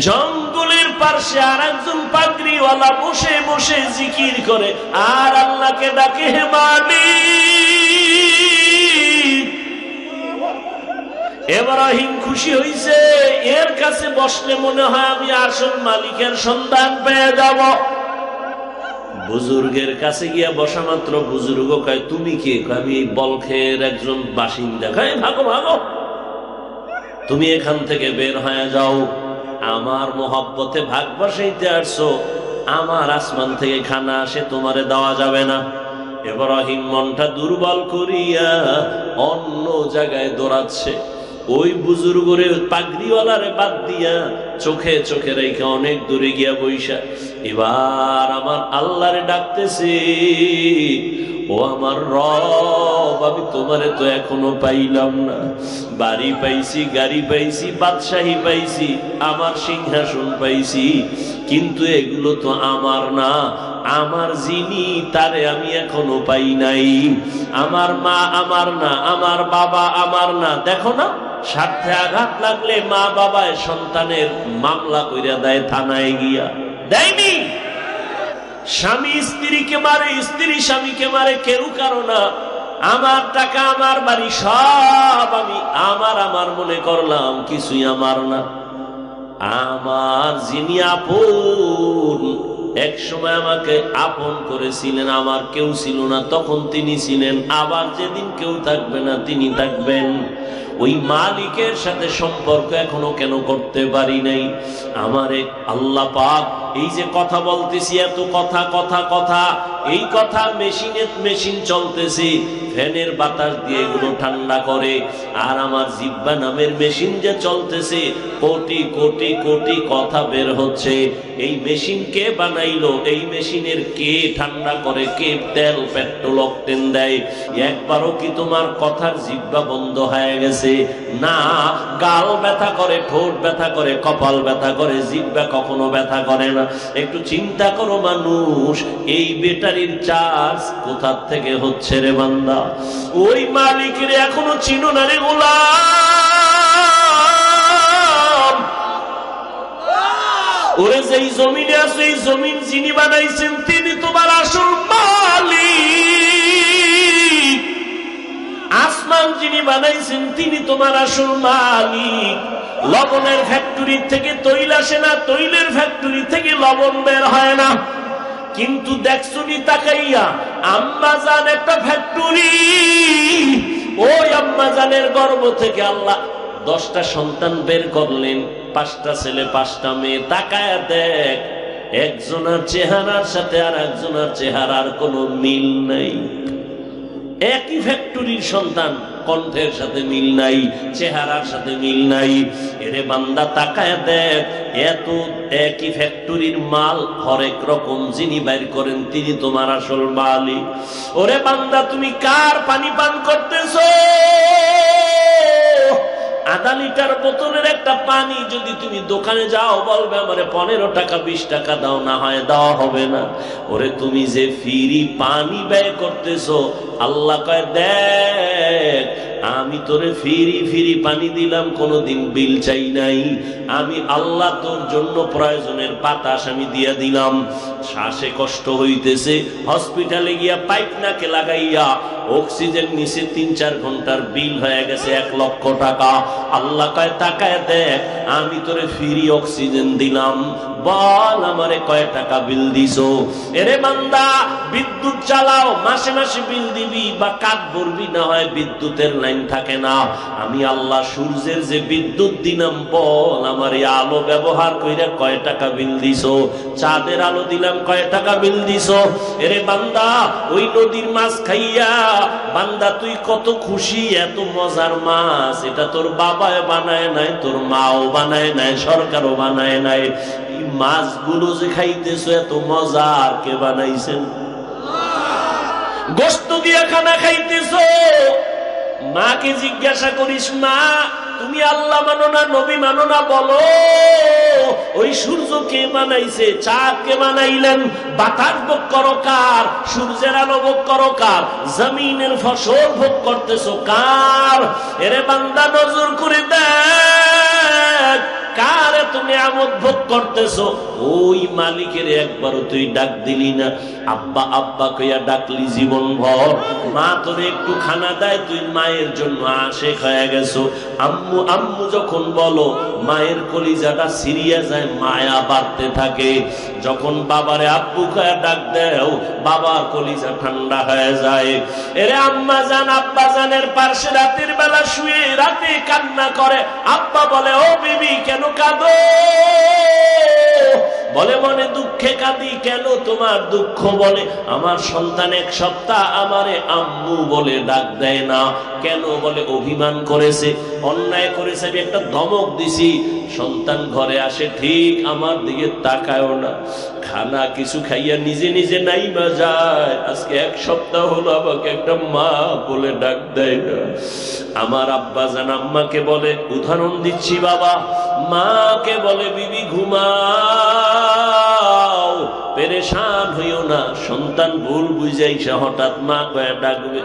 জঙ্গলের পাশে আর একজন পাগড়িওয়ালা বসে বসে জিকির করে আর আল্লাহকে ডাকে, হে মালিক। ইব্রাহিম খুশি হইছে, এর কাছে বসলে মনে হয় আমি আসল মালিকের সন্ধান পেয়ে যাব। বুজুর্গের কাছে গিয়া বসা মাত্র বুজুর্গ কয়, তুমি কে? আমি এই বলখের একজন বাসিন্দা। কয়, ভাগো ভাগো, তুমি এখান থেকে বের হয়ে যাও, আমার মোহাব্বতে ভাগ বসাইতে আসছো, আমার আসমান থেকে খানা আসে, তোমারে দেওয়া যাবে না। ইব্রাহিম মনটা দুর্বল করিয়া অন্য জায়গায় দৌড়াচ্ছে। ওই বুজুর্গরে পাগড়িওয়ালারে বাদ দিয়া চোখে চোখে রেখে অনেক দূরে গিয়া বইসা এবার আমার আল্লাহরে ডাকতেছে, ও আমার রব, আমি তোমারে তো এখনো পাইলাম না। বাড়ি পাইছি, গাড়ি পাইছি, বাদশাহী পাইছি, আমার সিংহাসন পাইছি, কিন্তু এগুলো তো আমার না। আমার যিনি, তারে আমি এখনো পাই নাই। আমার মা আমার না, আমার বাবা আমার না। দেখো না, স্বার্থে আঘাত লাগলে মা বাবায় সন্তানের মামলা কইরা দেয় থানায় গিয়া, দেয়নি? স্বামী স্ত্রীকে মারে, স্ত্রী স্বামীকে মারে, কেউ কারো না। আমার টাকা, আমার বাড়ি সব আমি আমার আমার মনে করলাম, কিছুই আমার না। আমার যিনি আপন, এক সময় আমাকে আপন করেছিলেন, আমার কেউ ছিল না, তখন তিনি ছিলেন। আবার যেদিন কেউ থাকবে না, তিনি থাকবেন। ওই মালিকের সাথে সম্পর্ক এখনো কেন করতে পারি নাই? আমারে আল্লাহ পাক এই যে কথা বলতেছি, এত কথা কথা কথা, এই কথা মেশিন চলতেছে, ফ্যানের বাতাস দিয়ে এগুলো ঠান্ডা করে। আর আমার জিহ্বা নামের মেশিন যে চলতেছে, কোটি কোটি কোটি কথা বের হচ্ছে। এই মেশিন কে বানাইলো? এই মেশিনের কে ঠান্ডা করে? কে তেল পেট্রোল অক্টেন দেয়? একবারও কি তোমার কথার জিহ্বা বন্ধ হয়ে গেছে? না। গাল ব্যথা করে, ঠোঁট ব্যথা করে, কপাল ব্যথা করে, জিহ্বা কখনো ব্যথা করে না। একটু চিন্তা করো মানুষ, এই ব্যাটারির চার্জ কোথা থেকে হচ্ছে রে বান্দা? ওই মালিকের এখনো চিনো না রে গোলাম। ওরে যেই জমিনে আছে, এই জমিন যিনি বানাইছেন, তিনি তোমার আসল মালিক। আসমান যিনি বানাইছেন, তিনি তোমার আসল মালিক। লবণের ফ্যাক্টরি থেকে তৈল আসে না, তৈলের ফ্যাক্টরি থেকে লবণ বের হয় না। কিন্তু দেখছো নি তাকাইয়া, আম্মাজান একটা ফ্যাক্টরি। ওই আম্মাজানের গর্ভ থেকে আল্লাহ 10টা সন্তান বের করলেন, 5টা ছেলে 5টা মেয়ে। তাকায়া দেখ, একজনের চেহারার সাথে আর একজনের চেহারার কোনো মিল নাই। একই ফ্যাক্টরির সন্তান, কণ্ঠের সাথে মিল নাই, চেহারার সাথে মিল নাই। এরে বান্দা তাকায় দেখ, এত একই ফ্যাক্টরির মাল হরেক রকম যিনি বাইর করেন, তিনি তোমার আসল মালিক। ওরে বান্দা, তুমি কার পানি পান করতেছো? আধা লিটার বোতলের একটা পানি যদি তুমি দোকানে যাও, বলবে আমারে 15 টাকা 20 টাকা দাও, না হয় দেওয়া হবে না। ওরে তুমি যে ফ্রি পানি ব্যয় করতেছো, আল্লাহ কয় দেখ, আমি তোরে ফ্রি পানি দিলাম, কোনোদিন বিল চাই নাই। আমি আল্লাহ তোর জন্য প্রয়োজনের বাতাস আমি দিয়া দিলাম। শ্বাসে কষ্ট হইতেছে, হসপিটালে গিয়া পাইপ নাকে লাগাইয়া অক্সিজেন নিচে 3-4 ঘন্টার বিল হয়ে গেছে 1 লক্ষ টাকা। আল্লাহ কয় তাকায় দেখ, আমি তোরে ফ্রি অক্সিজেন দিলাম, বল আমারে কয় টাকা বিল দিছো? এরে বান্দা, বিদ্যুৎ চালাও, মাসে মাসে বিল দিবি বা কাঠ ভরবি, না হয় বিদ্যুতের লাইন থাকে না। আমি আল্লাহ সূর্যের যে বিদ্যুৎ দিলাম, বল আমার এই আলো ব্যবহার কইরা কয় টাকা বিল দিছো? চাঁদের আলো দিলাম, কয় টাকা বিল দিছো? এরে বান্দা, ওই নদীর মাছ খাইয়া বান্দা তুই কত খুশি, এত মজার মাছ, এটা তোর বাবায় বানায় নাই, তোর মাও বানায় নাই, সরকারও বানায় নাই। এই মাছগুলো যে খাইতেছো এত মজার, কে বানাইছেন? গোশত দিয়া খানা খাইতেছো, মাকে জিজ্ঞাসা করিস, মা তুমি আল্লাহ মানো না, নবী মানো না, বলো ওই সূর্য কে বানাইছে? চাঁদ কে বানাইলেন? বাতাস ভোগ করো কার? সূর্যের আলো ভোগ করো কার? জমিনের ফসল ভোগ করতেছো কার? এরে বান্দা নজর করে দেখ, কারে তুমি আমোদ ভোগ করতেছো, ওই মালিকের একবারও তুই ডাক দিলি না। আব্বা আব্বা কইয়া ডাকলি জীবন ভর, মা তোরে একটু খানা দেয়, তুই মায়ের জন্য আশেক হয়ে গেছো। আম্মু আম্মু যখন বলো, মায়ের কলিজাটা সিরিয়া যায়, মায়া বাড়তে থাকে। যখন বাবারে আব্বু কইয়া ডাক দেও, বাবার কলিজা ঠান্ডা হয়ে যায়। এরে আম্মা জান আব্বা জানের পাশে রাতের বেলা শুয়ে রাতে কান্না করে, আব্বা বলে ও বিবি কেন কাঁদো? বলে মনে দুঃখে কাঁদি। কেন তোমার দুঃখ? বলে আমার সন্তান এক সপ্তাহ আমারে আম্মু বলে ডাক দেয় না। কেন? বলে অভিমান করেছে, অন্যায় করেছে, আমি একটা ধমক দিছি। সন্তান ঘরে আসে ঠিক আমার দিকে তাকায়ও না, খানা কিছু খাইয়া নিজে নিজে নাইমা যায়। আজকে এক সপ্তাহ হলো আমাকে একটা মা বলে ডাক দেয় না। আমার আব্বা জান আম্মাকে বলে, উদাহরণ দিচ্ছি বাবা, মাকে বলে বিবি ঘুমাও, পেরেশান হইও না। সন্তান ভুল বুঝাইছে, হঠাৎ মা কয়ে ডাকবে।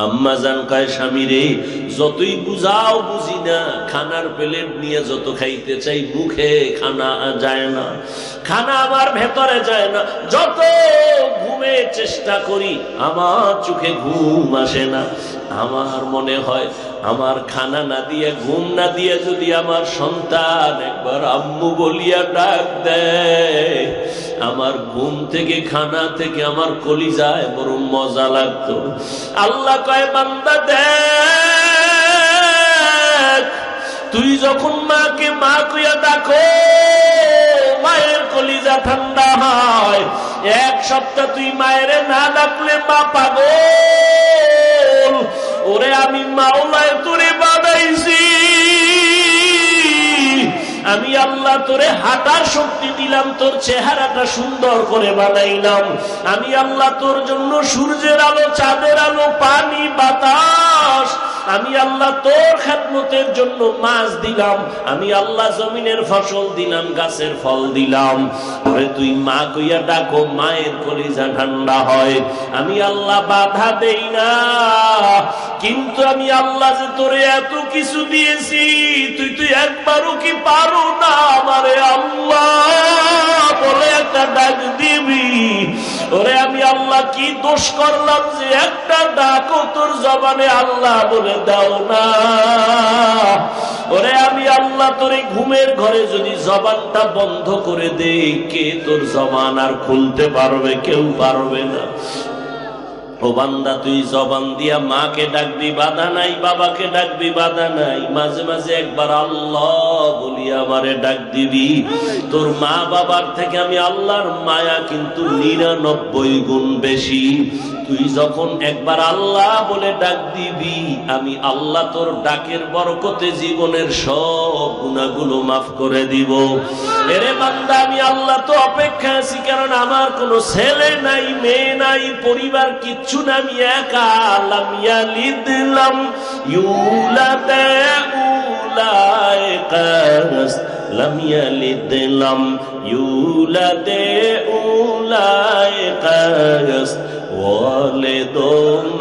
আম্মা জান কয় স্বামী রে, যতই বুঝাও বুঝি না, খানার প্লেট নিয়ে যত খাইতে চাই মুখে খানা যায় না, খানা আমার ভেতরে যায় না। যত ঘুমের চেষ্টা করি আমার চোখে ঘুম আসে না। আমার মনে হয় আমার খানা না দিয়ে ঘুম না দিয়ে যদি আমার সন্তান একবার আম্মু বলিয়া ডাক দেয়, আমার ঘুম থেকে খানা থেকে আমার কলিজায় বড় মজা লাগতো। আল্লাহ কয় বান্দা দেখ, তুই যখন মাকে মা কইয়া ডাকো, মায়ের কলিজা ঠান্ডা হয়। এক সপ্তাহ তুই মায়ের না ডাকলে মা পাগল। ওরে আমি মাওলায় তোরে বানাইছি, আমি আল্লাহ তোরে হাঁটার শক্তি দিলাম, তোর চেহারাটা সুন্দর করে বানাইলাম। আমি আল্লাহ তোর জন্য সূর্যের আলো, চাঁদের আলো, পানি, বাতাস, আমি আল্লাহ তোর খেদমতের জন্য মাছ দিলাম। আমি আল্লাহ জমিনের ফসল দিলাম, গাছের ফল দিলাম। ওরে তুই মা কইয়া ডাকো, মায়ের কলিজা ঠান্ডা হয়। আমি আল্লাহ বাধা দেই না, কিন্তু আমি আল্লাহ যে তোরে এত কিছু দিয়েছি, তুই একবারও কি পারো না আমারে আল্লাহ বলে একটা ডাক দিবি? ওরে আমি আল্লাহ কি দোষ করলাম যে একটা ডাকও তোর জবানে আল্লাহ বলে দাও না? ওরে আমি আল্লাহ তোর এই ঘুমের ঘরে যদি জবানটা বন্ধ করে দেই, কে তোর জবান আর খুলতে পারবে? কেউ পারবে না। ও বান্দা, তুই জবান দিয়া মাকে ডাকবি, বাধা নাই, বাবাকে ডাকবি, বাধা নাই। মাঝে মাঝে একবার আল্লাহ বলি আমারে ডাক দিবি। তোর মা বাবার থেকে আমি আল্লাহর মায়া কিন্তু 99 গুণ বেশি। তুই যখন একবার আল্লাহ বলে ডাক দিবি, আমি আল্লাহ তোর ডাকের বরকতে জীবনের সব গুনাহগুলো মাফ করে দিব। এরে বান্দা, আমি আল্লাহ তো অপেক্ষা আছি, কারণ আমার কোনো ছেলে নাই, মেয়ে নাই, পরিবার কিচ্ছু না, আমি একা। লাম ইয়ালিদ লাম ইউলাদ উলাইকা, লাম ইয়ালিদ লাম ইউলাদ উলাইকা, ওয়ালিদ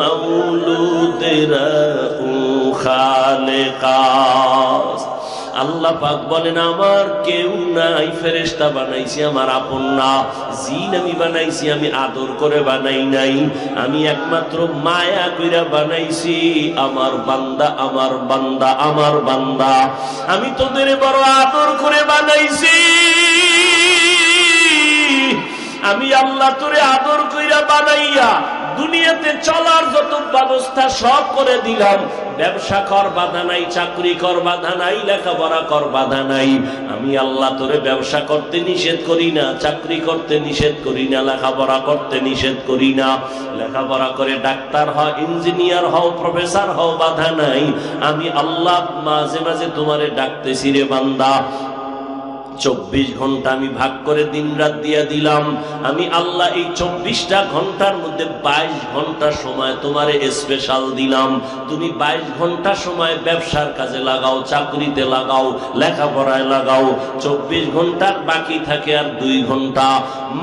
মাউলুদ রাহু খালিকা। আল্লাহ পাক বলেন, আমার কেউ নাই, ফেরেশতা বানাইছি আমার আপন না, জিন আমি বানাইছি আমি আদর করে বানাই নাই, আমি একমাত্র মায়া কইরা বানাইছি। আমার বান্দা, আমার বান্দা, আমার বান্দা, আমি তোদের বড় আদর করে বানাইছি। আমি আল্লাহ তোরে আদর কইরা বানাইয়া দুনিয়াতে চলার যত ব্যবস্থা সব করে দিলাম। ব্যবসা কর, বাধা নাই, চাকরি কর, বাধা নাই, লেখাপড়া কর, বাধা নাই। আমি আল্লাহ তোরে ব্যবসা করতে নিষেধ করি না, চাকরি করতে নিষেধ করি না, লেখাপড়া করতে নিষেধ করি না। লেখাপড়া করে ডাক্তার হও, ইঞ্জিনিয়ার হও, প্রফেসর হও, বাধা নাই। আমি আল্লাহ মাঝে মাঝে তোমারে ডাকতেছি রে বান্দা। 24 ঘন্টা আমি ভাগ করে দিন রাত দিয়া দিলাম। আমি আল্লাহ এই 24টা ঘন্টার মধ্যে 22 ঘন্টা সময় তোমারে স্পেশাল দিলাম। তুমি 22 ঘন্টা সময় ব্যবসার কাজে লাগাও, চাকরিতে লাগাও, লেখাপড়ায় লাগাও। 24 ঘন্টার বাকি থাকে আর 2 ঘন্টা,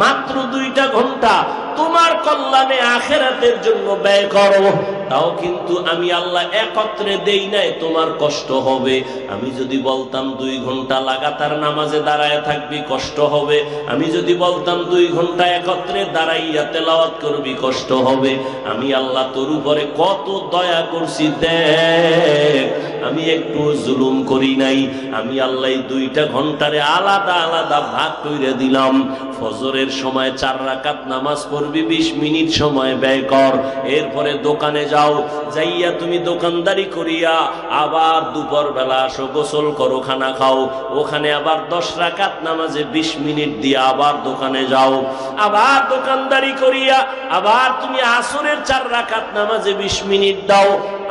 মাত্র 2টা ঘন্টা তোমার কল্যাণে আখিরাতের জন্য ব্যয় করো, তাও কিন্তু আমি আল্লাহ একত্রে দেই নাই, তোমার কষ্ট হবে। আমি যদি বলতাম 2 ঘন্টা লাগাতার নামাজে দাঁড়ায় থাকবি, কষ্ট হবে। আমি যদি বলতাম 2 ঘন্টা একত্রে দাঁড়াইয়া তেলাওয়াত করবি, কষ্ট হবে। আমি আল্লাহ তোর উপরে কত দয়া করছি দেখ, আমি একটু জুলুম করি নাই। আমি আল্লাহ 2টা ঘন্টারে আলাদা আলাদা ভাগ করে দিলাম। ফজরের সময় 4 রাকাত নামাজ পড়বি, 20 মিনিট সময় ব্যয় কর। এরপরে দোকানে যাও, যাইয়া তুমি দোকানদারি করিয়া আবার দুপুর বেলা আসো, গোসল করো, খানা খাও। ওখানে আবার 10 রাকাত নামাজে 20 মিনিট দিয়ে আবার দোকানে যাও। আবার দোকানদারি করিয়া আবার তুমি আসরের 4 রাকাত নামাজে 20 মিনিট দাও।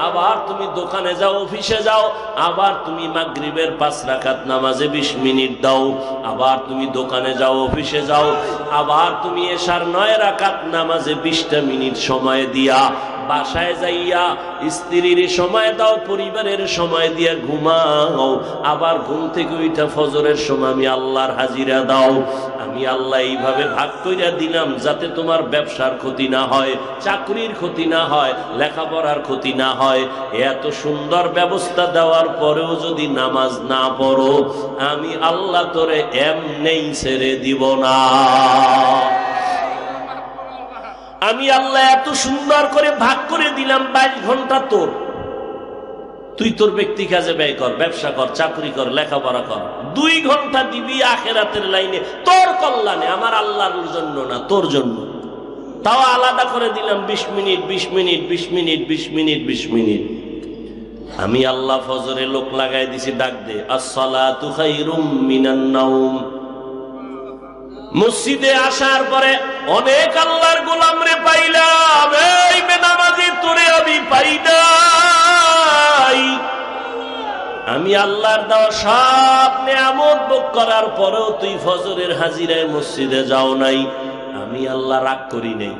আবার তুমি দোকানে যাও, অফিসে যাও। আবার তুমি মাগরিবের 5 রাকাত নামাজে 20 মিনিট দাও। আবার তুমি দোকানে যাও, অফিসে যাও। আবার তুমি এশার 9 রাকাত নামাজে 20টা মিনিট সময় দিয়া বাসায় যাইয়া স্ত্রীর সময় দাও, পরিবারের সময় দিয়া ঘুমাও। আবার ঘুম থেকে উঠা ফজরের সময় আমি আল্লাহর হাজিরা দাও। আমি আল্লাহ এইভাবে ভাগ কইরা দিলাম যাতে তোমার ব্যবসার ক্ষতি না হয়, চাকরির ক্ষতি না হয়, লেখাপড়ার ক্ষতি না হয়। এত সুন্দর ব্যবস্থা দেওয়ার পরেও যদি নামাজ না পড়ো, আমি আল্লাহ তোরে এমনেই ছেড়ে দিব না। আমি আল্লাহ এত সুন্দর করে ভাগ করে দিলাম, 22 ঘন্টা তোর, তুই তোর ব্যক্তি কাজে ব্যয় কর, ব্যবসা কর, চাকরি কর, লেখাপড়া কর। 2 ঘন্টা দিবি আখিরাতের লাইনে, তোর কল্যাণে, আমার আল্লাহর জন্য না, তোর জন্য। তাও আলাদা করে দিলাম 20 minute 20 minute 20 minute 20 minute 20 minute. আমি আল্লাহ ফজরে লোক লাগাই দিছি, ডাক দে, আসসালাতু খায়রুম মিনান নাওম। মসজিদে আসার পরে অনেক আল্লাহর গোলাম রে পাইলাম, এই বেনামাজি তোরে আমি পাই নাই। আমি আল্লাহর দেওয়া সব নিয়ামত ভোগ করার পরেও তুই ফজরের হাজিরায় মসজিদে যাও নাই। আমি আল্লাহ রাগ করি নাই,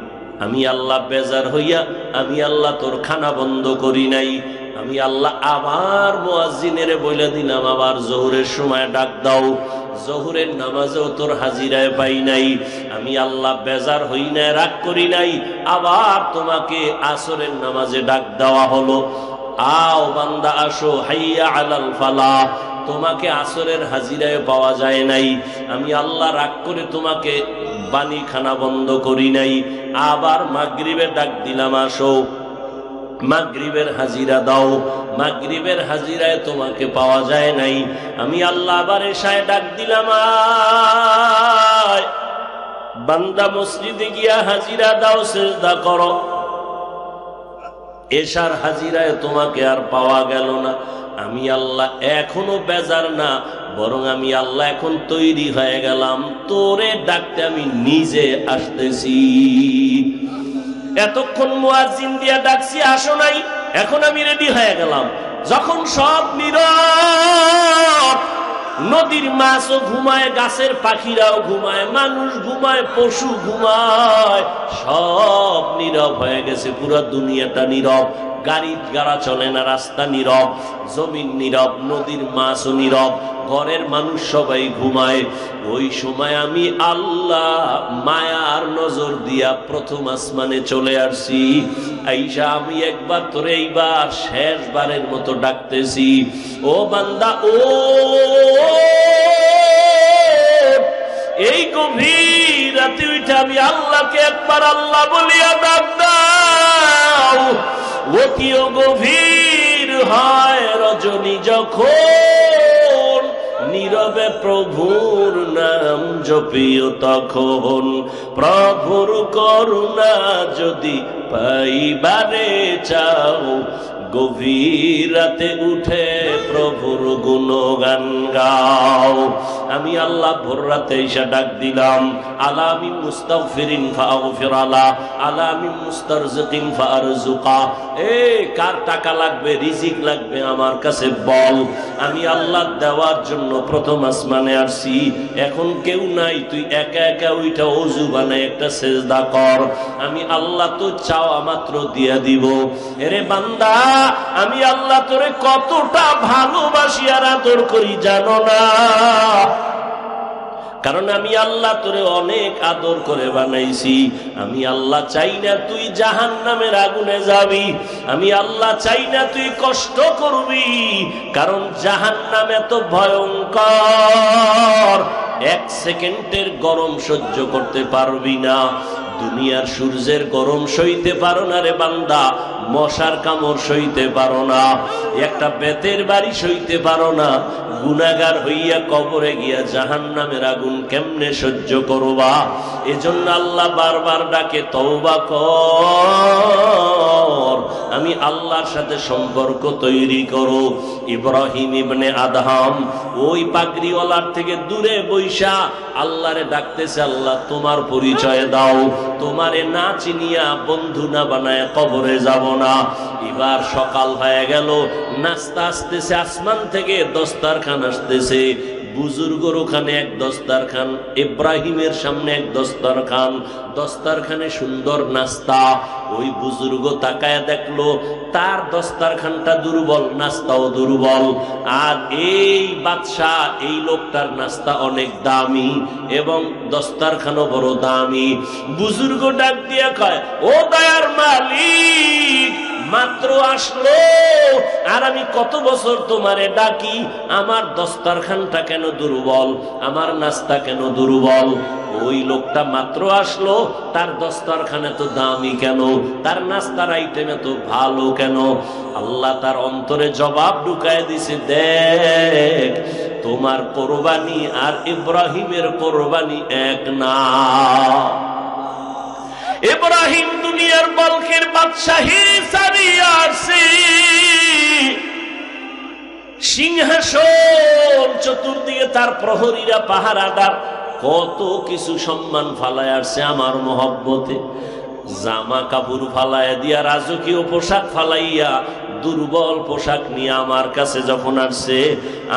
আমি আল্লাহ বেজার হইয়া আমি আল্লাহ তোর খানা বন্ধ করি নাই। আমি আল্লাহ আবার মুয়াজ্জিনের বলে দিলাম, আবার জোহরের সময় ডাক দাও। জোহরের নামাজেও তোর হাজিরায় পাই নাই। আমি আল্লাহ বেজার হই নাই, রাগ করি নাই। আবার তোমাকে আসরের নামাজে ডাক দেওয়া হলো, আও বান্দা আসো, হাইয়া আলাল ফালাহ। তোমাকে আসরের হাজিরায় পাওয়া যায় নাই। আমি আল্লাহ রাগ করে তোমাকে বাণী খানা বন্ধ করি নাই। আবার মাগরিবে ডাক দিলাম, আসো, মাগরিবের হাজিরা দাও। মাগরিবের হাজিরায় তোমাকে পাওয়া যায় নাই। আমি আল্লাহ আবার এশায় ডাক দিলাম, আয় বান্দা মসজিদে গিয়া হাজিরা দাও, সিজদা করো। এশার হাজিরায় তোমাকে আর পাওয়া গেল না। আমি আল্লাহ এখনো বেজার না, বরং আমি আল্লাহ এখন তৈরি হয়ে গেলাম, তোরে ডাকতে আমি নিজে আসতেছি। এতক্ষণ মুয়াজ্জিন দিয়া ডাকছি, আসো নাই, এখন আমি রেডি হয়ে গেলাম। যখন সব নীরব, নদীর মাছও ঘুমায়, গাছের পাখিরাও ঘুমায়, মানুষ ঘুমায়, পশু ঘুমায়, সব নীরব হয়ে গেছে, পুরো দুনিয়াটা নীরব। গাড়ি গাড়া চলে না, রাস্তা নীরব, জমিন নীরব, নদীর মাছও নীরব, ঘরের মানুষ সবাই ঘুমায়। ওই সময় আমি আল্লাহ মায়ার নজর দিয়া প্রথম আসমানে চলে আসছি। আইসা আমি একবার তোরে এইবার শেষবারের মতো ডাকতেছি, ও বান্দা, ও এই গভীর রাতে উঠে আমি আল্লাহকে একবার আল্লাহ বলিয়া ডাক দাও। অতিও গভীর হয় রজনী যখন, নীরবে প্রভুর নাম জপিও তখন। প্রভুর করুণা যদি পাইবারে চাও, গভীর রাতে উঠে প্রভুর গুণগান গাও। আমি আল্লাহ ভোর রাতে এসে ডাক দিলাম, আলামি মুস্তাগফিরিন ফাগফির আলা, আলামি মুস্তারজিকিন ফারজুকা। কার টাকা লাগবে, রিজিক লাগবে, আমার কাছে বল। আমি আল্লাহ দেওয়ার জন্য প্রথম আসমানে আসছি। এখন কেউ নাই, তুই একা একা ওইটা ওযু বানায় একটা সিজদা কর। আমি আল্লাহ তো চাওয়া মাত্র দিয়া দিব। এরে বান্দা, আমি আল্লাহ তোরে কতটা ভালোবাসি আর আদর করি জানো না? কারণ আমি আল্লাহ তোরে অনেক আদর করে বানাইছি। আমি আল্লাহ চাই না তুই জাহান্নামের আগুনে যাবি, আমি আল্লাহ চাই না তুই কষ্ট করবি, কারণ জাহান্নাম এত ভয়ঙ্কর, 1 সেকেন্ডের গরম সহ্য করতে পারবি না। দুনিয়ার সূর্যের গরম সইতে পারো না রে বান্দা, মশার কামড় সইতে পারো না, একটা বেতের বাড়ি সইতে পারো না, গুনাহগার হইয়া কবরে গিয়া জাহান্নামের আগুন কেমনে সহ্য করবা? এজন্য আল্লাহ বারবার ডাকে তওবা কর, আমি আল্লাহর সাথে সম্পর্ক তৈরি করো। ইব্রাহিম ইবনে আদহাম ওই পাগড়িওয়ালার থেকে দূরে বৈশা আল্লাহরে ডাকতেছে, আল্লাহ তোমার পরিচয় দাও, তোমারে না চিনিয়া বন্ধু না বানায় কবরে যাব না। এবার সকাল হয়ে গেল, নাস্তা আসতেছে আসমান থেকে, দস্তারখান আসতেছে, বুজুর্গর ওখানে এক দস্তারখান, ইব্রাহিমের সামনে এক দস্তারখান, দস্তারখানে সুন্দর নাস্তা। ওই বুজুর্গ তাকায় দেখলো তার দস্তারখানটা দুর্বল, নাস্তাও দুর্বল, আর এই বাদশাহ এই লোকটার নাস্তা অনেক দামি এবং দস্তারখানও বড় দামি। বুজুর্গ ডাক দিয়া কয়, ও দয়ার মালিক, মাত্র আসলো আর আমি কত বছর তোমারে ডাকি, আমার দস্তারখানটা কেন দুর্বল, আমার নাস্তা কেন দুর্বল? ওই লোকটা মাত্র আসলো, তার দস্তারখানে তো দামি কেন, তার নাস্তার আইটেম এত ভালো কেন? আল্লাহ তার অন্তরে জবাব ঢুকায় দিছে, দেখ তোমার কোরবানি আর ইব্রাহিমের কোরবানি এক না। ইব্রাহিম দুনিয়ার বলকের বাদশাহী ছাড়িয়া আসছে, সিংহাসন চতুর্দিকে তার প্রহরীরা পাহারাদার, কত কিছু সম্মান ফালায় আসছে আমার মহব্বতে। জামা কাপড় ফালায় দিয়া, রাজকীয় পোশাক ফালাইয়া দুর্বল পোশাক নিয়ে আমার কাছে যখন আসছে,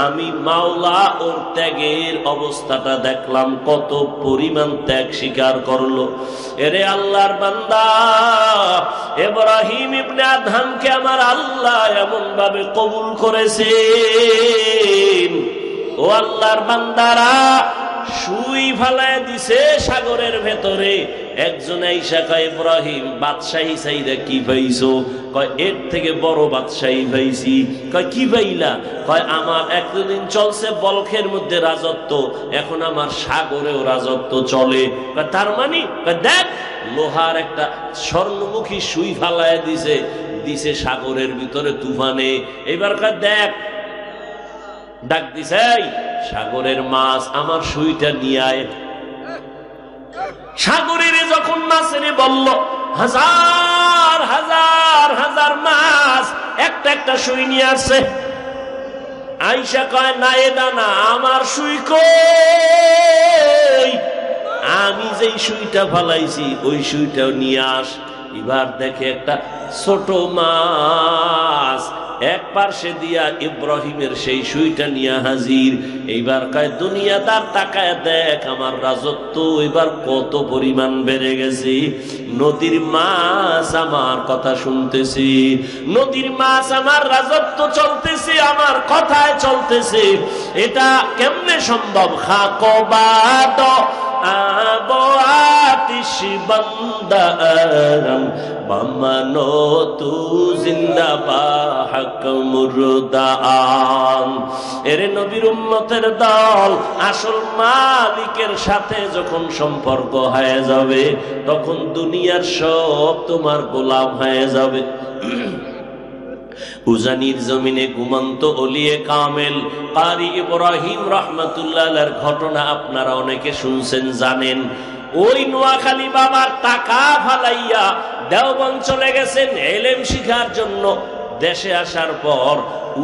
আমি মাওলা ওর ত্যাগের অবস্থাটা দেখলাম, কত পরিমাণ ত্যাগ স্বীকার করলো। এরে আল্লাহর বান্দা, ইব্রাহিম ইবনে আদহামকে আমার আল্লাহ এমন ভাবে কবুল করেছেন। ও আল্লাহর বান্দারা, সুই ফালায় দিছে সাগরের ভেতরে। একজন আইসা কয়, ইব্রাহিম বাদশাহী চাইরা কি পাইছো? কয় এর থেকে বড় বাদশাহী পাইছি। কয় কি পাইলা? কয় আমার একদিন চলছে বলখের মধ্যে রাজত্ব, এখন আমার সাগরেও রাজত্ব চলে। কয় তার মানে? কয় দেখ, লোহার একটা স্বর্ণমুখী সুই ফালায় দিছে, দিছে সাগরের ভিতরে তুফানে। এবার কয় দেখ, ডাক দিছে, সাগরের মাছ আমার সুইটা নিয়ে আয়। সাগরের যখন মাছের বলল, হাজার হাজার হাজার মাছ একটা একটা সুই নিয়ে আসছে। আইসা কয়, না এটা না, আমার সুই কই? আমি যেই সুইটা ফালাইছি ওই সুইটাও নিয়ে আস। এবার দেখে একটা ছোট মাছ এক পার্শ্বে দিয়া ইব্রাহিমের সেই সুইটা নিয়ে হাজির। এইবার কয়, দুনিয়াদার তাকায় দেখ, আমার রাজত্ব এবার কত পরিমাণ বেড়ে গেছে। নদীর মাছ আমার কথা শুনতেছে, নদীর মাছ আমার রাজত্ব চলতেছে, আমার কথায় চলতেছে। এটা কেমনে সম্ভব? খাকবাদ আবো আতিশ বন্দারম বামানো তু জিন্দাবা হক মুরদান। এরে নবীর উম্মতের দল, আসল মালিকের সাথে যখন সম্পর্ক হয়ে যাবে, তখন দুনিয়ার সব তোমার গোলাম হয়ে যাবে। উজানির জমিনে ঘুমন্ত ওলিয়ে কামেল কারি ইব্রাহিম রাহমাতুল্লাহ আলাইহির ঘটনা আপনারা অনেকে শুনছেন, জানেন। ওই নোয়াখালী বাবার টাকা ফালাইয়া দেওবন্দ চলে গেছেন এলেম শিখার জন্য। দেশে আসার পর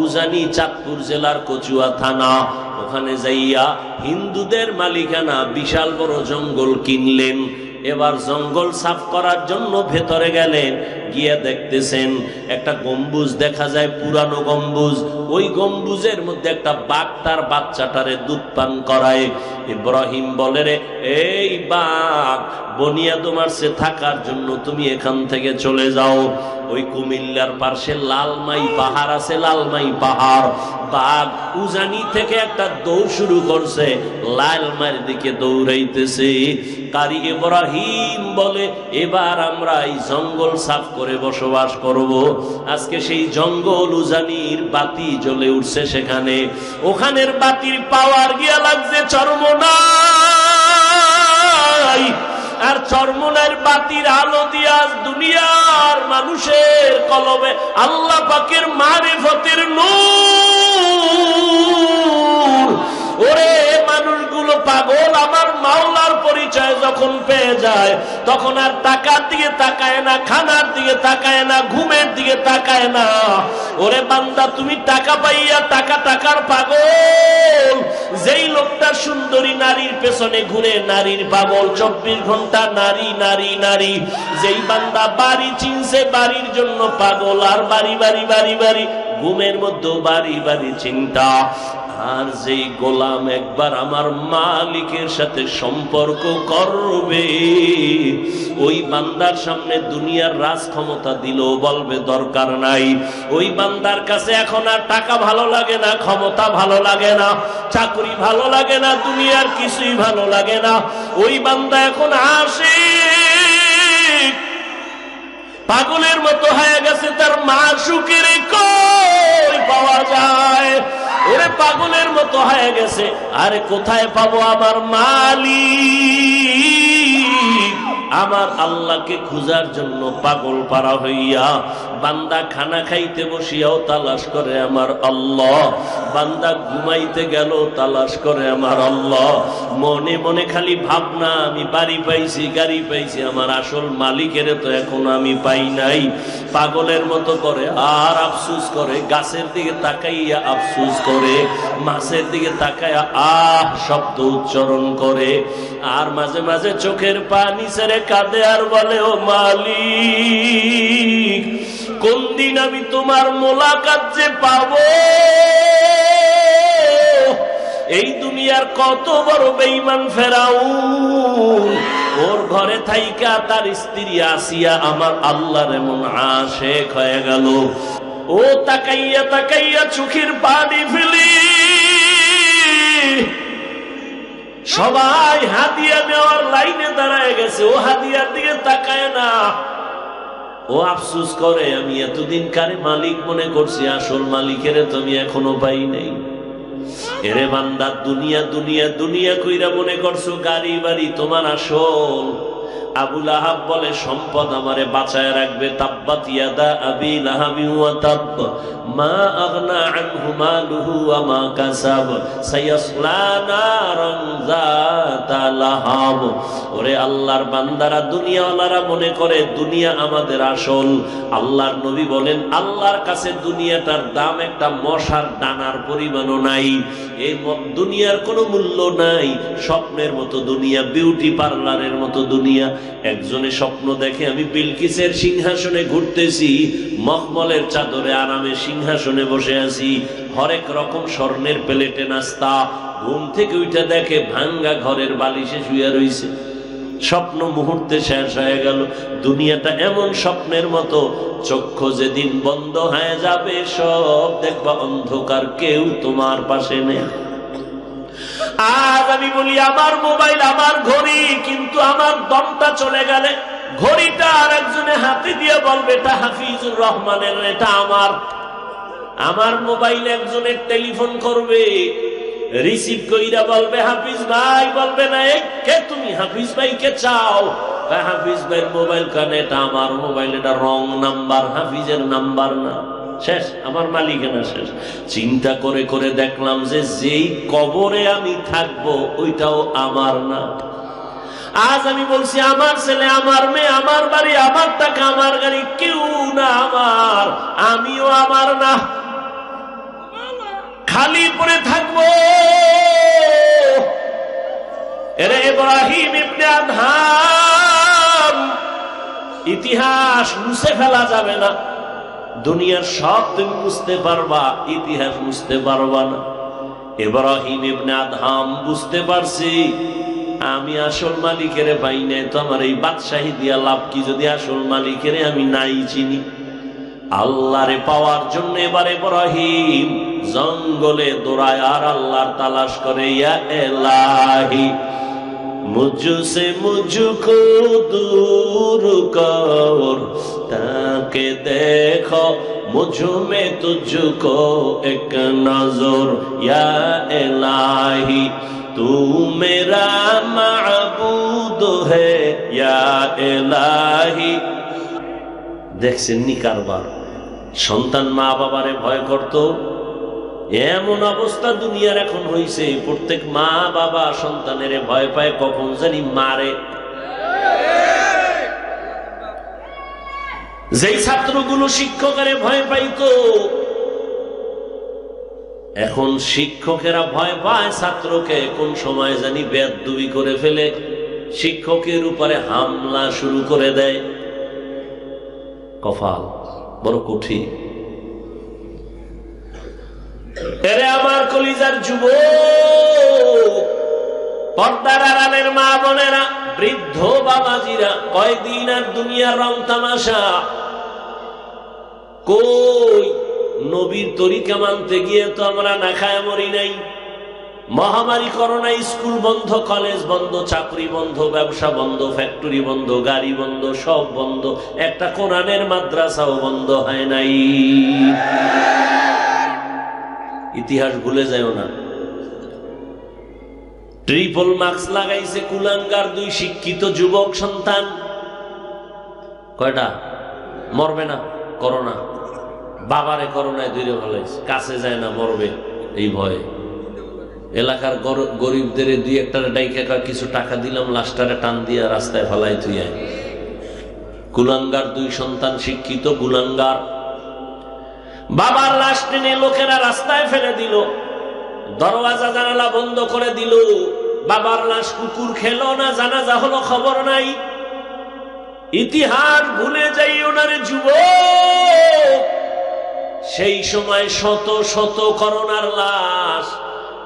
উজানি চাঁদপুর জেলার কচুয়া থানা, ওখানে যাইয়া হিন্দুদের মালিকানা বিশাল বড় জঙ্গল কিনলেন। এবার জঙ্গল সাফ করার জন্য ভেতরে গেলেন, গিয়ে দেখতেছেন একটা গম্বুজ দেখা যায়, পুরানো গম্বুজ। ওই গম্বুজের মধ্যে একটা বাঘ তার বাচ্চাটারে দুধ পান করায়। ইব্রাহিম বলে, রে এই বাঘ, বনিয়াদম আসছে থাকার জন্য, তুমি এখান থেকে চলে যাও। ওই কুমিল্লার পাশে লালমাই পাহাড় আছে, লালমাই পাহাড়। বাঘ উজানি থেকে একটা দৌড় শুরু করছে, লালমাইয়ের দিকে দৌড়াইতেছে। কারি ইব্রাহিম বলে, এবার আমরা এই জঙ্গল সাফ করে বসবাস করব। আজকে সেই জঙ্গল উজানির বাতি জ্বলে উঠছে সেখানে। ওখানের বাতির পাওয়ার গিয়া লাগছে চরমোনাই। আর চরমোনার বাতির আলো দিয়া দুনিয়ার মানুষের কলবে আল্লাহ পাকের মারিফতের নূর। ওরে মানুষগুলো পাগল আমার মাওলার পরিচয় যখন পেয়ে যায়, তখন আর টাকার দিকে তাকায় না, খানার দিকে তাকায় না, ঘুমের দিকে তাকায় না। ওরে বান্দা, তুমি টাকা পাইয়া টাকার পাগল। যেই লোকটা সুন্দরী নারীর পেছনে ঘুরে নারীর পাগল, 24 ঘন্টা নারী নারী নারী। যেই বান্দা বাড়ি চিনছে বাড়ির জন্য পাগল, আর বাড়ি বাড়ি বাড়ি বাড়ি, ঘুমের মধ্যেও বাড়ি বাড়ি চিন্তা। আর যেই গোলাম একবার আমার মালিকের সাথে সম্পর্ক করবে, ওই বান্দার সামনে দুনিয়ার রাজ ক্ষমতা দিলেও বলবে দরকার নাই। ওই বান্দার কাছে এখন আর টাকা ভালো লাগে না, ক্ষমতা ভালো লাগে না, চাকরি ভালো লাগে না, দুনিয়ার কিছুই ভালো লাগে না। ওই বান্দা এখন আসে পাগলের মতো হয়ে গেছে, তার মাশউকের কই পাওয়া যায়। ওরে পাগলের মতো হয়ে গেছে, আরে কোথায় পাবো আমার মালিক? আমার আল্লাহকে খুঁজার জন্য পাগল পারা হইয়া বান্দা খানা খাইতে বসিয়াও তালাশ করে আমার আল্লাহ, বান্দা ঘুমাইতে গেল তালাশ করে আমার আল্লাহ। মনে মনে খালি ভাবনা, আমি বাড়ি পাইছি, গাড়ি পাইছি, আমার আসল মালিকের তো এখন আমি পাই নাই। পাগলের মতো করে আর আফসুস করে, গাছের দিকে তাকাইয়া আফসুস করে, মাছের দিকে তাকাইয়া আহ শব্দ উচ্চারণ করে, আর মাঝে মাঝে চোখের পানি ছেড়ে কাঁদে আর বলে, ও মালিক, কোন দিন আমি তোমার মোলাকাত যে পাবো? এই দুনিয়ার কত বড় বেঈমান ফেরাউন, ওর ঘরে থাইকা তার স্ত্রী আসিয়া আমার আল্লাহর এমন আশেক হয়ে গেল। ও তাকাইয়া তাকাইয়া চোখের পানি ফেলি। সবাই হাদিয়া নেওয়ার লাইনে দাঁড়ায় গেছে, ও হাদিয়ার দিকে তাকায় না। ও আফসুস করে, আমি এতদিন কারে মালিক মনে করছি, আসল মালিকের তো আমি এখনো পাই নাই। এরে বান্দা, দুনিয়া দুনিয়া দুনিয়া কইরা মনে করছো গাড়ি বাড়ি তোমার আসল। আবু লাহাব বলে, সম্পদ আমারে বাঁচায় রাখবে। তাব্বাত ইয়াদা আবি লাহাবি ওয়া তাব, মা আগনা আনহু মালুহু ওয়া মা কাসাব, সায়াসলা নারান যাতা লাহাব। ওরে আল্লাহর বান্দারা, দুনিয়াওয়ালারা মনে করে দুনিয়া আমাদের আসল। আল্লাহর নবী বলেন, আল্লাহর কাছে দুনিয়াটার দাম একটা মশার দানার পরিমাণও নাই। এই দুনিয়ার কোনো মূল্য নাই। স্বপ্নের মতো দুনিয়া, বিউটি পার্লারের মতো দুনিয়া। একজনে স্বপ্ন দেখে আমি বিলকিসের সিংহাসনে ঘুরতেছি, মখমলের চাদরে আরামে সিংহাসনে বসে আছি, হরেক রকম স্বর্ণের প্লেটে নাস্তা। ঘুম থেকে উঠে দেখে ভাঙ্গা ঘরের বালিশে শুয়ে রইছে। স্বপ্ন মুহূর্তে শেষ হয়ে গেল। দুনিয়াটা এমন স্বপ্নের মতো, চক্ষু যেদিন বন্ধ হয়ে যাবে সব দেখবা অন্ধকার, কেউ তোমার পাশে নেই। আজ আমি বলি আমার মোবাইল, আমার ঘড়ি, কিন্তু আমার দমটা চলে গেলে ঘড়িটা আর একজনে হাতে দিয়ে বলবে এটা হাফিজুর রহমানের, এটা আমার। আমার মোবাইল একজনের টেলিফোন করবে, রিসিভ কইরা বলবে হাফিজ ভাই, বলবে না কে তুমি, হাফিজ ভাইকে চাও? হাফিজ ভাইয়ের মোবাইল কানে, এটা আমার মোবাইল, এটা রং নাম্বার, হাফিজের নাম্বার না। শেষ, আমার মালিকানা শেষ। চিন্তা করে করে দেখলাম যে যেই কবরে আমি থাকবো ওইটাও আমার না। আজ আমি বলছি আমার ছেলে, আমার মেয়ে, আমার বাড়ি, আমার টাকা, আমার গাড়ি, কেউ না আমার, আমিও আমার না, খালি পড়ে থাকবো। এরে ইব্রাহিম ইবনে আদহাম ইতিহাস মুছে ফেলা যাবে না। দুনিয়ার সব তুমি মুছতে পারবা, ইতিহাস মুছতে পারবা না। ইব্রাহিম ইবনে আদহাম বুঝতে পারছি, আমি আসল মালিকের পাই নাই তো আমার এই বাদশাহী দিয়া লাভ কি যদি আসল মালিকের আমি নাই চিনি। আল্লাহরে পাওয়ার জন্য এবার ইব্রাহিম জঙ্গলে দৌড়ায় আর আল্লাহর তালাশ করে, ইয়া ইলাহি মুঝসে মুঝকো দূর কর, তাকে দেখো মুঝ মে তুঝকো এক নজর, ইয়া ইলাহি তু মেরা মাবুদ হে, ইয়া ইলাহি। দেখছেন নি কারবার? সন্তান মা বাবারে ভয় করত, এমন অবস্থা দুনিয়ার এখন হইছে, প্রত্যেক মা বাবা সন্তানের ভয় পায় কখন জানি মারে। যেই ছাত্রগুলো শিক্ষকের ভয় পাইতো, এখন শিক্ষকেরা ভয় পায় ছাত্রকে, কোন সময় জানি বেয়াদবি করে ফেলে, শিক্ষকের উপরে হামলা শুরু করে দেয়। কপাল বড় কঠিন। এরে আমার কলিজার যুবক, পর্দার আড়ালের মা বোনেরা, বৃদ্ধ বাবাজিরা, কয়দিন আর দুনিয়ার রং তামাশা। কই নবীর তরিকা মানতে গিয়ে তো আমরা না খায় মরি নাই। মহামারী করোনা, স্কুল বন্ধ, কলেজ বন্ধ, চাকরি বন্ধ, ব্যবসা বন্ধ, ফ্যাক্টরি বন্ধ, গাড়ি বন্ধ, সব বন্ধ, একটা কোরআনের মাদ্রাসাও বন্ধ হয় নাই। ইতিহাস ভুলে যাও না। ট্রিপল মার্কস লাগাইছে কুলাঙ্গার 2 শিক্ষিত যুবক সন্তান। কয়টা? মরবে না করোনা, বাবারে করোনায় ধরে ফেলাইছে, কাছে যায় না, মরবে এই ভয়ে। এলাকার গরিবদের 2-1টা ডাইকা কিছু টাকা দিলাম, লাস্টারে টান দিয়ে রাস্তায় ফেলাই থুই। কুলাঙ্গার 2 সন্তান, শিক্ষিত কুলাঙ্গার। বাবার লাশ টেনে লোকেরা রাস্তায় ফেলে দিল, দরওয়াজা জানালা বন্ধ করে দিল। বাবার লাশ কুকুর খেলো না, জানাজা হলো, খবর নাই। ইতিহাস ভুলে যাইও না রে যুবক। সেই সময় শত শত করোনার লাশ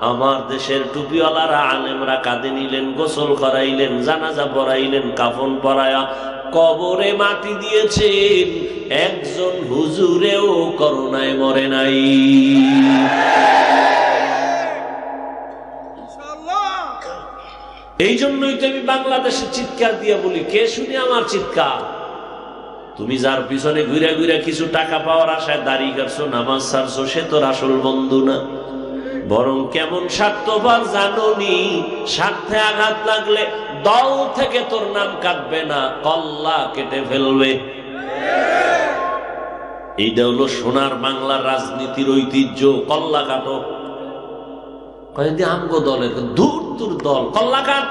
আমার দেশের টুপিওয়ালারা আলেমরা কাঁধে নিলেন, গোসল করাইলেন, জানাজা পড়াইলেন, কাফন পরায়া কবরে মাটি দিয়েছেন। একজন হুজুরেও করোনায় মরে নাই। এই জন্যই তো আমি বাংলাদেশে চিৎকার দিয়ে বলি, কে শুনি আমার চিৎকার? তুমি যার পিছনে ঘুরে ঘুরে কিছু টাকা পাওয়ার আশায় দাড়ি কাটছো, নামাজ ছাড়ছো, সে তোর আসল বন্ধু না, বরং কেমন স্বার্থপর জানোনি? স্বার্থে আঘাত লাগলে দল থেকে তোর নাম কাটবে না, কল্লা কেটে ফেলবে। এইটা হলো সোনার বাংলার রাজনীতির ঐতিহ্য। কল্লা কাটো। কয়েকদিন আমগো দলের দূর দূর দল, কল্লা কাট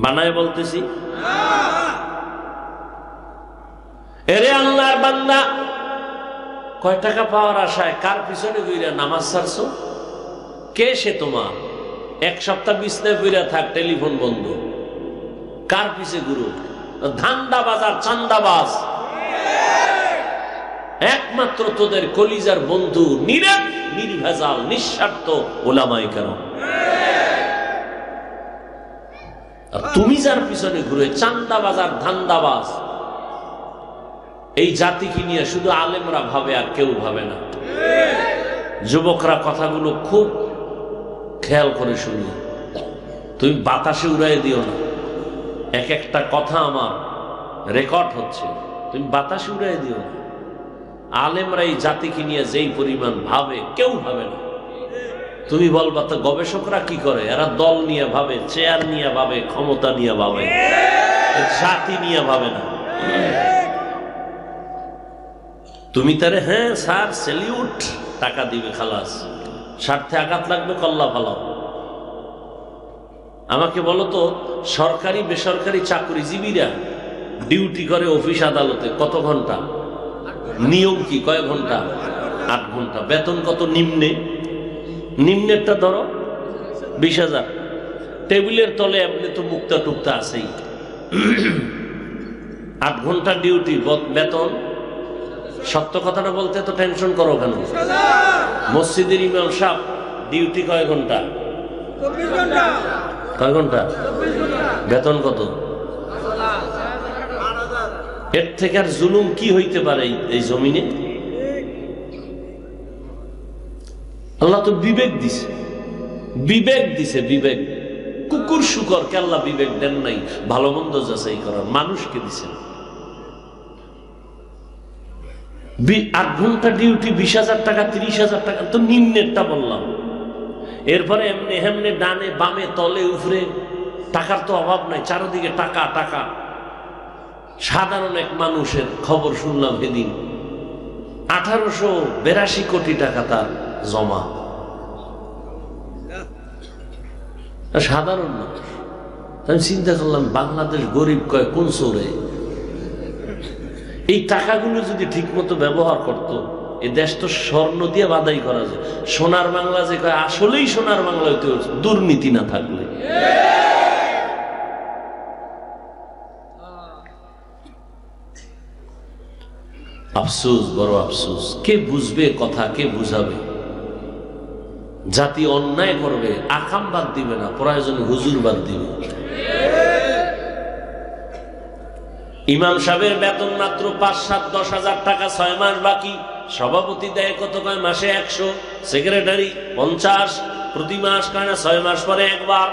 বানায় বলতেছি। এরে আল্লাহর বান্দা, কয় টাকা পাওয়ার আশায় কার পিছনে ঘুরে নামাজ ছাড়ছো? কে সে তোমার? 1 সপ্তাহ বিছনায় ঘুরে থাক, টেলিফোন বন্ধ। কার পিছে ঘুরো? ধান্দাবাজ আর চান্দাবাজ। একমাত্র তোদের কলিজার বন্ধু নিরাট নির্ভেজাল নিঃস্বার্থ ওলামায়ে কেরাম। আর তুমি যার পিছনে ঘুরে চান্দাবাজ আর ধান্দাবাজ, এই জাতিকে নিয়ে শুধু আলেমরা ভাবে আর কেউ ভাবে না। যুবকরা কথাগুলো খুব খেয়াল করে শুনবে। তুমি বাতাসে উড়াই দিও না। এক একটা কথা আমার রেকর্ড হচ্ছে, তুমি বাতাসে উড়াই দিও না। আলেমরা এই জাতিকে নিয়ে যেই পরিমাণ ভাবে, কেউ ভাবে না। তুমি বলবা তো গবেষকরা কি করে? এরা দল নিয়ে ভাবে, চেয়ার নিয়ে ভাবে, ক্ষমতা নিয়ে ভাবে, জাতি নিয়ে ভাবে না। তুমি তারে হ্যাঁ স্যার সেলিউট, টাকা দিবে, খালাস। স্বার্থে আঘাত লাগবে, কল্লা ফালাও। আমাকে বলো তো, সরকারি বেসরকারি চাকরিজীবীরা ডিউটি করে অফিস আদালতে কত ঘন্টা? নিয়ম কি? কয় ঘন্টা? 8 ঘন্টা। বেতন কত? নিম্নেরটা ধরো 20,000। টেবিলের তলে এমনি তো মুক্তা টুক্তা আছেই, 8 ঘন্টা ডিউটি, বেতন। সত্য কথাটা বলতে তো টেনশন করো কেন? মসজিদের ইমাম সাহেব ডিউটি কয় ঘন্টা? 24 ঘন্টা। কয় ঘন্টা? বেতন কত? এর থেকে আর জুলুম কি হইতে পারে এই জমিনে? আল্লাহ তো বিবেক দিছে, বিবেক দিছে, বিবেক। কুকুর শুকর কে আল্লাহ বিবেক দেন নাই ভালো মন্দ যাচাই করার? মানুষকে দিছেন। 8 ঘন্টা ডিউটি, 20,000 টাকা, 30,000 টাকা, তো নিম্নেরটা বললাম। এরপরে এমনি হেমনে ডানে বামে তলে উপরে টাকার তো অভাব নাই, চারদিকে টাকা টাকা। সাধারণ এক মানুষের খবর শুনলাম সেদিন, 1882 কোটি টাকা তার জমা। সাধারণ মানুষ। আমি চিন্তা করলাম, বাংলাদেশ গরিব কয় কোন চোরে? এই টাকাগুলো যদি ঠিক মতো ব্যবহার করত, এই দেশ তো স্বর্ণ দিয়ে বাদাই করা যায়। সোনার বাংলা যে কয়, আসলেই সোনার বাংলা হইতে, দুর্নীতি না থাকলে। আফসোস, বড় আফসোস। কে বুঝবে কথা, কে বুঝাবে? জাতি অন্যায় করবে, আকাম বাদ দিবে না, প্রয়োজনে হুজুর বাদ দিবে। ইমাম সাহেবের বেতন মাত্র 5, 7, 10 হাজার টাকা, 6 মাস বাকি। সভাপতি দেয় কত? কয় মাসে 100, সেক্রেটারি 50, প্রতি মাস কয় না 6 মাস পরে একবার।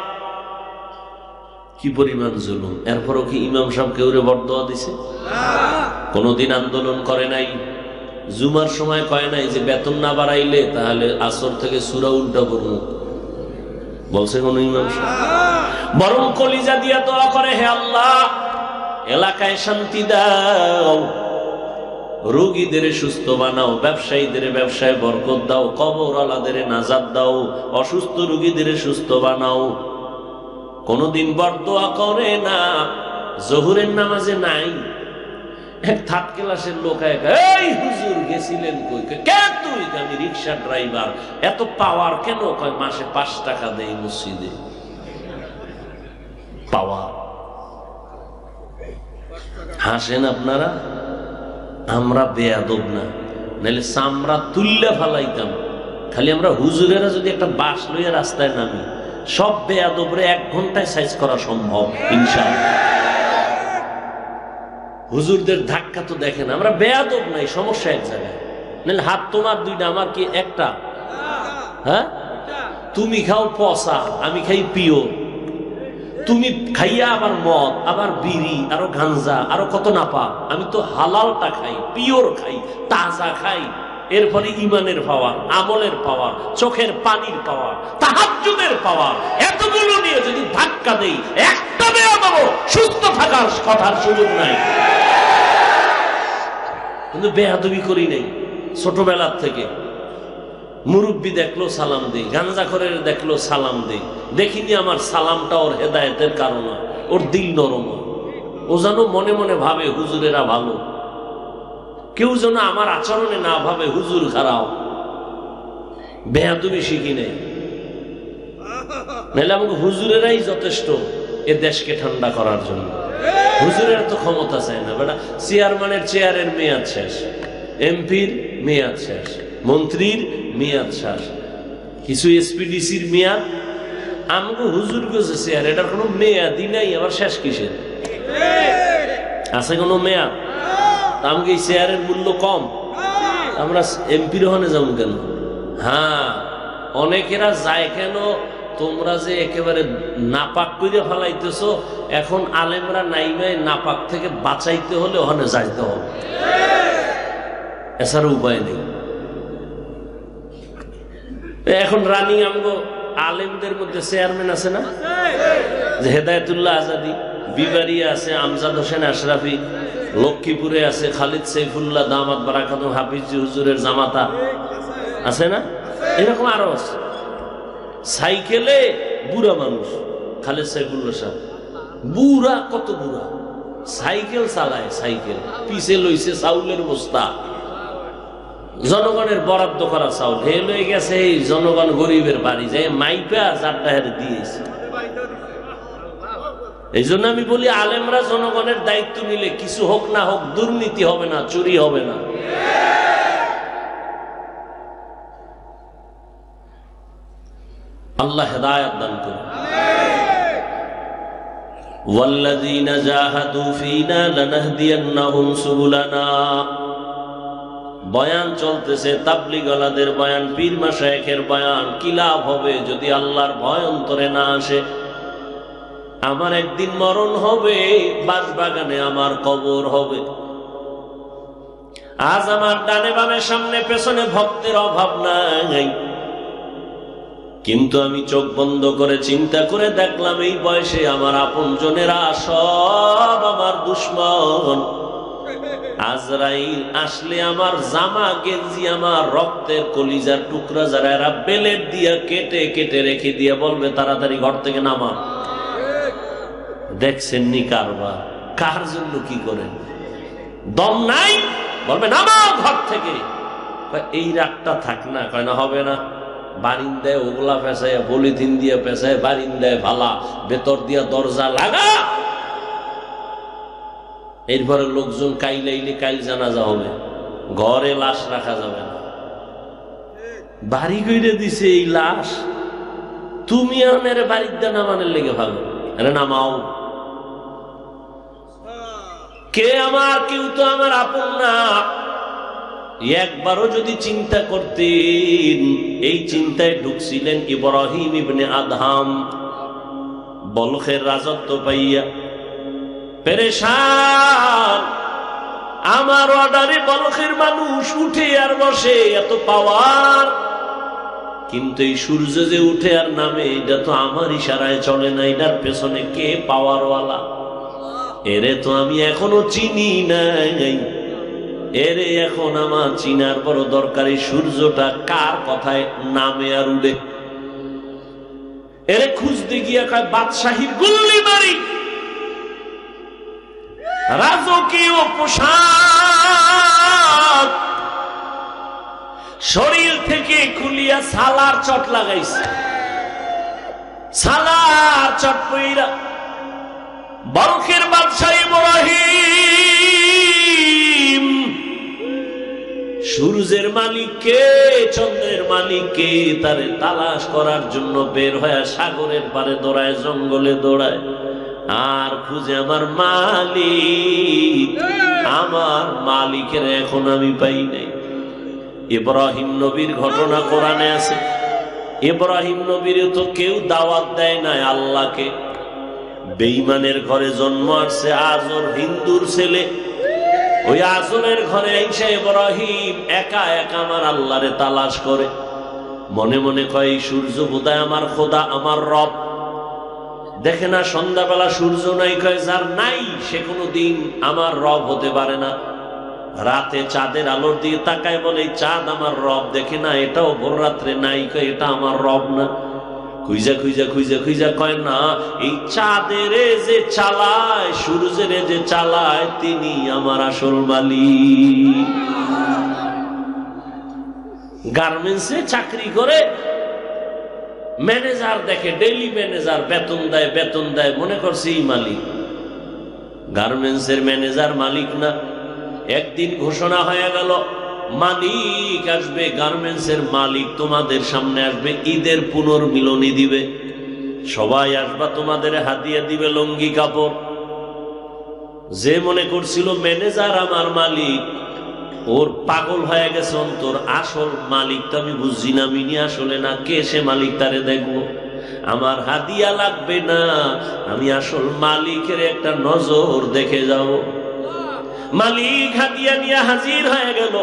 কি পরিমাণ জুলুম! এরপরও কি ইমাম সাহেব কেউরে বরদোয়া দিছে? কোনদিন আন্দোলন করে নাই। জুমার সময় কয় নাই যে বেতন না বাড়াইলে তাহলে আসর থেকে সূরা উল্টা পড়ব, বলছে কোন ইমাম সাহেব? বরং কলিজা দিয়া দোয়া করে, হে আল্লাহ, এলাকায় শান্তি দাও, রোগীদের সুস্থ বানাও, ব্যবসায়ীদের ব্যবসায় বরকত দাও, কবরওয়ালাদের নাজাত দাও, অসুস্থ রোগীদের সুস্থ বানাও। কোনদিন বরদোয়া করে না। জোহরের নামাজে নাই, এক 3rd ক্লাসের লোক, এই হুজুর গেছিলেন কই? কে তুই? আমি রিক্সা ড্রাইভার। এত পাওয়ার কেন? কয় মাসে 5 টাকা দেয় মসজিদে। পাওয়ার। হাসেন আপনারা, আমরা বেয়াদব না, নাহলে চামড়া তুল্লে ফালাইতাম। খালি আমরা হুজুরেরা যদি একটা বাস লইয়া রাস্তায় নামি, সব বেয়াদবরে 1 ঘন্টায় সাইজ করা সম্ভব ইনশাআল্লাহ। হুজুরদের ধাক্কা তো দেখেন, আমরা বেয়াদব নাই, সমস্যা এক জায়গায়। নাহলে হাত তোমার 2টা, আমার কি একটা? হ্যাঁ, তুমি খাও পচা, আমি খাই পিওর। তুমি খাইয়া আবার মদ, আবার বিড়ি, আরো গাঞ্জা, আরো কত না পা। আমি তো হালালটা খাই, পিওর খাই, তাজা খাই। এরপরে ইমানের পাওয়ার, আমলের পাওয়ার, চোখের পানির পাওয়ার, তাহাজ্জুদের পাওয়ার, এতগুলো নিয়ে যদি ধাক্কা দেই, একটা বেয়াদব সুস্থ থাকার কথার সুযোগ নাই। কিন্তু বেয়াদবি করি নাই ছোটবেলার থেকে। মুরব্বী দেখলো সালাম দেই, গাঞ্জাখোরের দেখলো সালাম দেই। দেখিনি আমার সালামটা ওর হেদায়েতের কারণ, ওর দিল নরম। ও যেন মনে মনে ভাবে হুজুরেরা ভালো, কেউ যেন আমার আচরণে না ভাবে হুজুর খারাপ। বেয়াদবি শিখি নেই, নাহলে আমাকে হুজুরেরাই যথেষ্ট এ দেশকে ঠান্ডা করার জন্য। হুজুরের তো ক্ষমতা চায় না বেটা। চেয়ারম্যানের চেয়ারের মেয়াদ শেষ, এমপির মেয়াদ শেষ, মন্ত্রীর মেয়াদ শেষ, কিছু এসপিডিসির মেয়াদ। আমাকে হুজুর গেছে চেয়ার, এটার কোনো মেয়াদই নাই, আবার শেষ কিসের? আছে কোনো মেয়াদ? আমাকে এই চেয়ারের মূল্য কম, আমরা এমপির হনে যাবো কেন? হ্যাঁ, অনেকেরা যায় কেন? তোমরা যে একেবারে নাপাক করে ফেলাইতেছ, এখন আলেমরা নাইমায় নাপাক থেকে বাঁচাইতে হলে ওখানে যাইতে হবে, এছাড়া উপায় নেই। এখন রানিং আমগো আলেমদের মধ্যে চেয়ারম্যান আছে না, যে হেদায়েতুল্লাহ আজাদি, বিবারিয়া আছে আমজাদ হোসেন আশরাফি, লক্ষ্মীপুরে আছে খালিদ সাইফুল্লাহ দামাত বারাকাতুহু হাফিজ হুজুরের জামাতা আছে না? এরকম আরো আছে। সাইকেলে বুড়া মানুষ খালিদ সাইফুল্লাহ সাহেব, বুড়া, কত বুড়া, সাইকেল চালায়, সাইকেল পিছে লইছে চাউলের বস্তা, জনগণের বরাদ্দ করা চাউল। হে লয়ে গেছে এই জনগণ গরিবের বাড়ি, যে মাইপা 4টা দিয়েছে। এই জন্য আমি বলি, আলেমরা জনগণের দায়িত্ব নিলে কিছু হোক না হোক দুর্নীতি হবে না, চুরি হবে না। আল্লাহ হেদায়েত দান করুন। ওয়াল্লাযীনা জাহাদু ফীনা লানাহদিয়ান্নাহুম সুবুলানা। বয়ান চলতেছে, তাবলীগওয়ালাদের বয়ান, পীর মাশায়েখের বয়ান। কি লাভ হবে যদি আল্লাহর ভয় অন্তরে না আসে? আমার একদিন মরণ হবে, বাঁশবাগানে আমার কবর হবে। আজ আমার ডানে বামে সামনে পেছনে ভক্তের অভাব নাই, কিন্তু আমি চোখ বন্ধ করে চিন্তা করে দেখলাম এই বয়সে আমার আপনজনেরা সব আমার দুশমন। আজরাইল আসলে আমার জামা গেঞ্জি, আমার রক্তের কলিজার টুকরা যারা, এরা বেলেট দিয়া কেটে কেটে রেখে দিয়ে বলবে তাড়াতাড়ি ঘর থেকে নামা। দেখছেন নি কারবার? কার জন্য কি করেন? দম নাই, বলবে নামা ঘর থেকে। এই রাগটা থাক না, কয় না হবে না। বারিন্দায় ওগুলা পেঁচায়, পলিথিন দিয়ে পেঁচায়, বারিন্দায় ভালা, ভেতর দিয়া দরজা লাগা। এরপরে লোকজন কাইলাইলে কাইল জানাজা হবে, ঘরে লাশ রাখা যাবে না। বাড়ি কইরে দিছে এই লাশ, তুমি আমার বাড়িতে নামানের লেগে ভালো, আরে নামাও। কে আমার? কেউ তো আমার আপন না। একবারও যদি চিন্তা করতেন, এই চিন্তায় ঢুকছিলেন ইব্রাহিম ইবনে আদহাম, বলখের রাজত্ব পাইয়া পেরেশান। আমার অর্ডারে বলখের মানুষ উঠে আর বসে, এত পাওয়ার। কিন্তু এই সূর্য যে উঠে আর নামে, এটা তো আমার ইশারায় চলে না। এটার পেছনে কে পাওয়ারওয়ালা? এরে তো আমি এখনো চিনি নাই। এরে এখন আমার চিনার বড় দরকারি। সূর্যটা কার কথায় নামে আর উঠে? এরে খুঁজতে গিয়া কয় বাদশাহীর গুল্লি মারি। রাজকীয় পোশাক শরীর থেকে খুলিয়া সালার চট লাগাইছে। সালার চট পইরা বলখের বাদশা ইব্রাহিম, সূর্যের মালিককে, চন্দ্রের মালিককে, তারে তালাশ করার জন্য বের হয়ে সাগরের পারে দৌড়ায়, জঙ্গলে দৌড়ায়, আর খুঁজে আমার মালিক, আমার মালিকের এখন আমি পাই নাই। ইব্রাহিম নবীর ঘটনা কোরআনে আছে। ইব্রাহিম নবীর তো কেউ দাওয়াত দেয় নাই আল্লাহকে। বেঈমানের ঘরে জন্ম আসছে আজর, হিন্দুর ছেলে। ওই আজরের ঘরে আইসা ইব্রাহিম একা একা আমার আল্লাহরে তালাশ করে। মনে মনে কয় এই সূর্য বোধহয় আমার খোদা, আমার রব। দেখে না সন্ধ্যাবেলা সূর্য নাই, কয় যার নাই সে কোনো দিন আমার রব হতে পারে না। রাতে চাঁদের আলোর দিয়ে তাকায়, বলে চাঁদ আমার রব। দেখে না এটাও ভোর রাত্রে নাই, কয় এটা আমার রব না। খুঁজা খুঁজা খুঁজা খুঁজা কয় না, এই চাঁদের যে চালায়, সূর্যের যে চালায়, তিনি আমার আসল মালিক। গার্মেন্টসে চাকরি করে, ম্যানেজার দেখে, ডেইলি ম্যানেজার, বেতন দেয়, বেতন দেয়, মনে করছে এই মালিক। গার্মেন্টসের ম্যানেজার মালিক না। একদিন ঘোষণা হয়ে গেল মালিক আসবে, গার্মেন্টসের মালিক তোমাদের সামনে আসবে, ঈদের পুনর্মিলনী দিবে, সবাই আসবা, তোমাদের হাদিয়া দিবে লুঙ্গি কাপড়। যে মনে করছিল ম্যানেজার আমার মালিক, ওর পাগল হয়ে গেছে অন্তর। আসল মালিক তো আমি বুঝছি না, মিনি আসলে না, কে সে মালিক তারে দেখবো। আমার হাদিয়া লাগবে না, আমি আসল মালিকের একটা নজর দেখে যাব। মালিক হাদিয়া নিয়ে হাজির হয়ে গেল।